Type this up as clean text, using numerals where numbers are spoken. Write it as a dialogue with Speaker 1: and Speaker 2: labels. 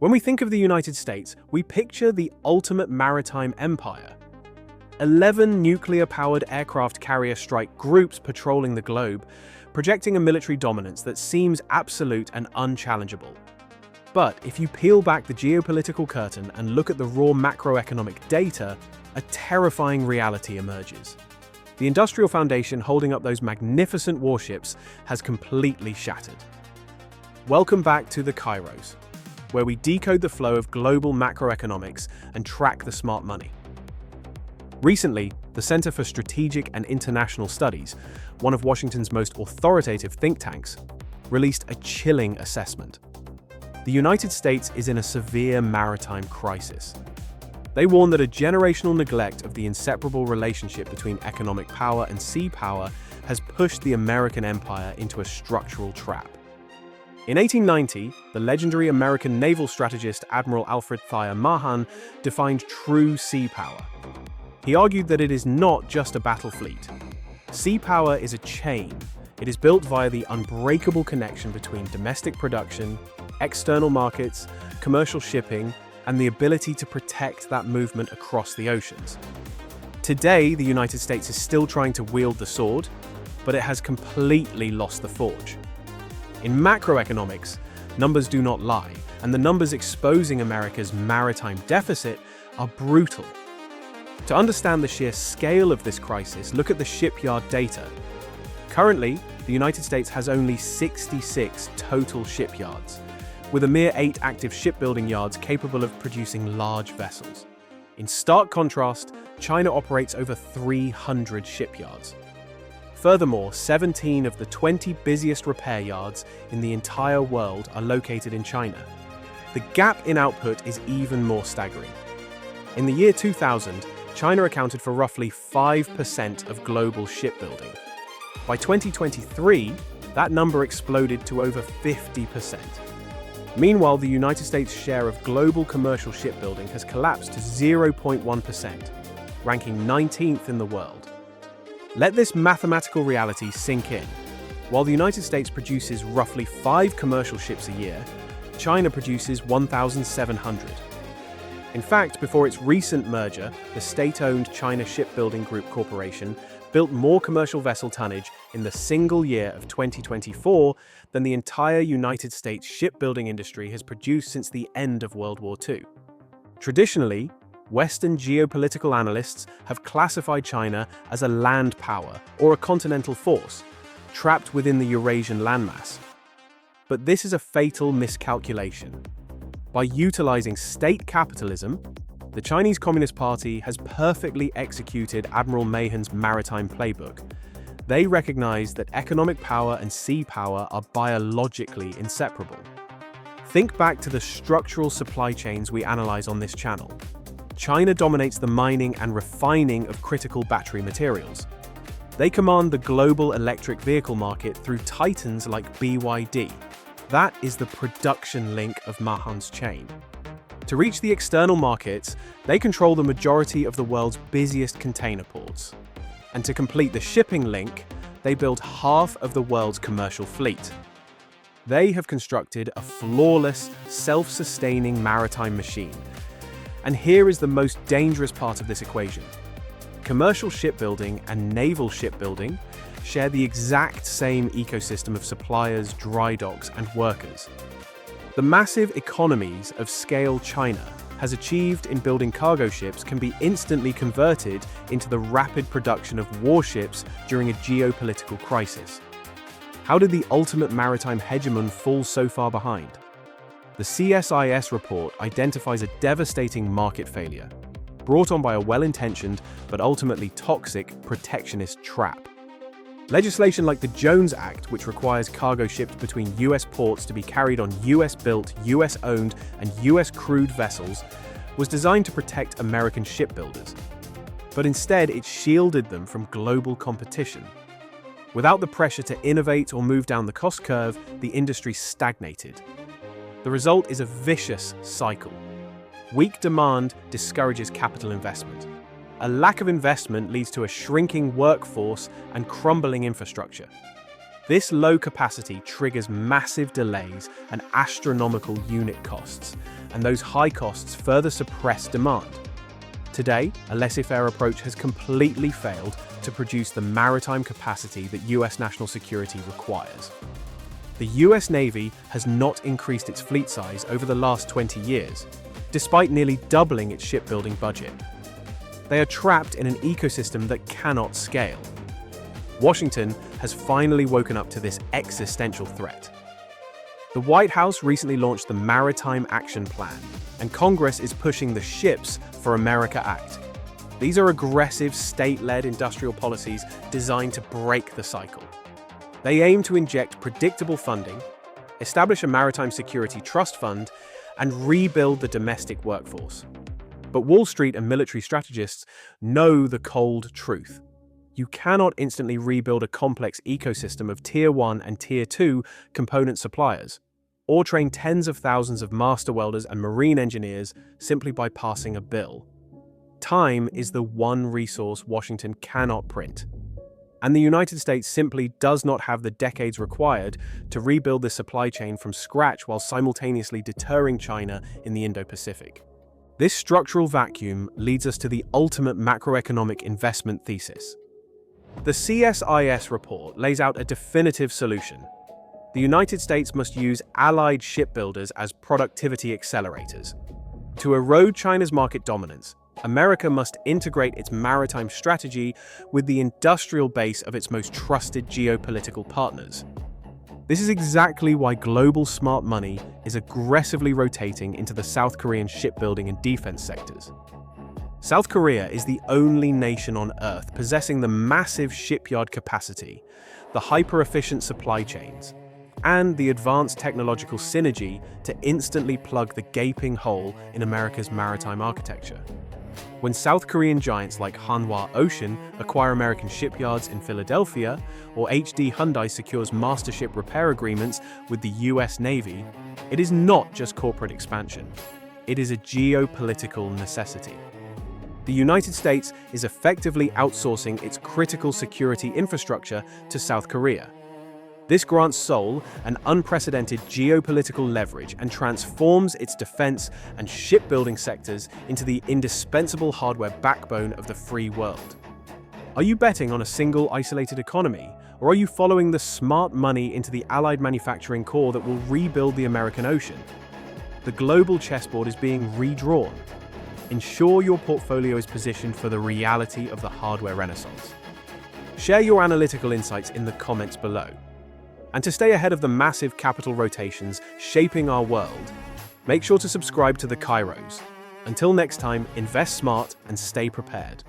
Speaker 1: When we think of the United States, we picture the ultimate maritime empire. 11 nuclear-powered aircraft carrier strike groups patrolling the globe, projecting a military dominance that seems absolute and unchallengeable. But if you peel back the geopolitical curtain and look at the raw macroeconomic data, a terrifying reality emerges. The industrial foundation holding up those magnificent warships has completely shattered. Welcome back to the Kairos, where we decode the flow of global macroeconomics and track the smart money. Recently, the Center for Strategic and International Studies, one of Washington's most authoritative think tanks, released a chilling assessment. The United States is in a severe maritime crisis. They warn that a generational neglect of the inseparable relationship between economic power and sea power has pushed the American empire into a structural trap. In 1890, the legendary American naval strategist Admiral Alfred Thayer Mahan defined true sea power. He argued that it is not just a battle fleet. Sea power is a chain. It is built via the unbreakable connection between domestic production, external markets, commercial shipping, and the ability to protect that movement across the oceans. Today, the United States is still trying to wield the sword, but it has completely lost the forge. In macroeconomics, numbers do not lie, and the numbers exposing America's maritime deficit are brutal. To understand the sheer scale of this crisis, look at the shipyard data. Currently, the United States has only 66 total shipyards, with a mere 8 active shipbuilding yards capable of producing large vessels. In stark contrast, China operates over 300 shipyards. Furthermore, 17 of the 20 busiest repair yards in the entire world are located in China. The gap in output is even more staggering. In the year 2000, China accounted for roughly 5% of global shipbuilding. By 2023, that number exploded to over 50%. Meanwhile, the United States' share of global commercial shipbuilding has collapsed to 0.1%, ranking 19th in the world. Let this mathematical reality sink in. While the United States produces roughly 5 commercial ships a year, China produces 1,700. In fact, before its recent merger, the state-owned China Shipbuilding Group Corporation built more commercial vessel tonnage in the single year of 2024 than the entire United States shipbuilding industry has produced since the end of World War II. Traditionally, Western geopolitical analysts have classified China as a land power or a continental force, trapped within the Eurasian landmass. But this is a fatal miscalculation. By utilizing state capitalism, the Chinese Communist Party has perfectly executed Admiral Mahan's Maritime Playbook. They recognize that economic power and sea power are biologically inseparable. Think back to the structural supply chains we analyze on this channel. China dominates the mining and refining of critical battery materials. They command the global electric vehicle market through titans like BYD. That is the production link of Mahan's chain. To reach the external markets, they control the majority of the world's busiest container ports. And to complete the shipping link, they build half of the world's commercial fleet. They have constructed a flawless, self-sustaining maritime machine. And here is the most dangerous part of this equation. Commercial shipbuilding and naval shipbuilding share the exact same ecosystem of suppliers, dry docks, and workers. The massive economies of scale China has achieved in building cargo ships can be instantly converted into the rapid production of warships during a geopolitical crisis. How did the ultimate maritime hegemon fall so far behind? The CSIS report identifies a devastating market failure, brought on by a well-intentioned but ultimately toxic protectionist trap. Legislation like the Jones Act, which requires cargo shipped between US ports to be carried on US-built, US-owned, and US-crewed vessels, was designed to protect American shipbuilders. But instead, it shielded them from global competition. Without the pressure to innovate or move down the cost curve, the industry stagnated. The result is a vicious cycle. Weak demand discourages capital investment. A lack of investment leads to a shrinking workforce and crumbling infrastructure. This low capacity triggers massive delays and astronomical unit costs, and those high costs further suppress demand. Today, a laissez-faire approach has completely failed to produce the maritime capacity that US national security requires. The US Navy has not increased its fleet size over the last 20 years, despite nearly doubling its shipbuilding budget. They are trapped in an ecosystem that cannot scale. Washington has finally woken up to this existential threat. The White House recently launched the Maritime Action Plan, and Congress is pushing the Ships for America Act. These are aggressive, state-led industrial policies designed to break the cycle. They aim to inject predictable funding, establish a maritime security trust fund, and rebuild the domestic workforce. But Wall Street and military strategists know the cold truth. You cannot instantly rebuild a complex ecosystem of Tier 1 and Tier 2 component suppliers, or train tens of thousands of master welders and marine engineers simply by passing a bill. Time is the one resource Washington cannot print. And the United States simply does not have the decades required to rebuild this supply chain from scratch while simultaneously deterring China in the Indo-Pacific. This structural vacuum leads us to the ultimate macroeconomic investment thesis. The CSIS report lays out a definitive solution. The United States must use allied shipbuilders as productivity accelerators. To erode China's market dominance, America must integrate its maritime strategy with the industrial base of its most trusted geopolitical partners. This is exactly why global smart money is aggressively rotating into the South Korean shipbuilding and defense sectors. South Korea is the only nation on Earth possessing the massive shipyard capacity, the hyper-efficient supply chains, and the advanced technological synergy to instantly plug the gaping hole in America's maritime architecture. When South Korean giants like Hanwha Ocean acquire American shipyards in Philadelphia, or HD Hyundai secures master ship repair agreements with the US Navy, it is not just corporate expansion. It is a geopolitical necessity. The United States is effectively outsourcing its critical security infrastructure to South Korea. This grants Seoul an unprecedented geopolitical leverage and transforms its defense and shipbuilding sectors into the indispensable hardware backbone of the free world. Are you betting on a single isolated economy, or are you following the smart money into the allied manufacturing core that will rebuild the American ocean? The global chessboard is being redrawn. Ensure your portfolio is positioned for the reality of the hardware renaissance. Share your analytical insights in the comments below. And to stay ahead of the massive capital rotations shaping our world, make sure to subscribe to the Kairos. Until next time, invest smart and stay prepared.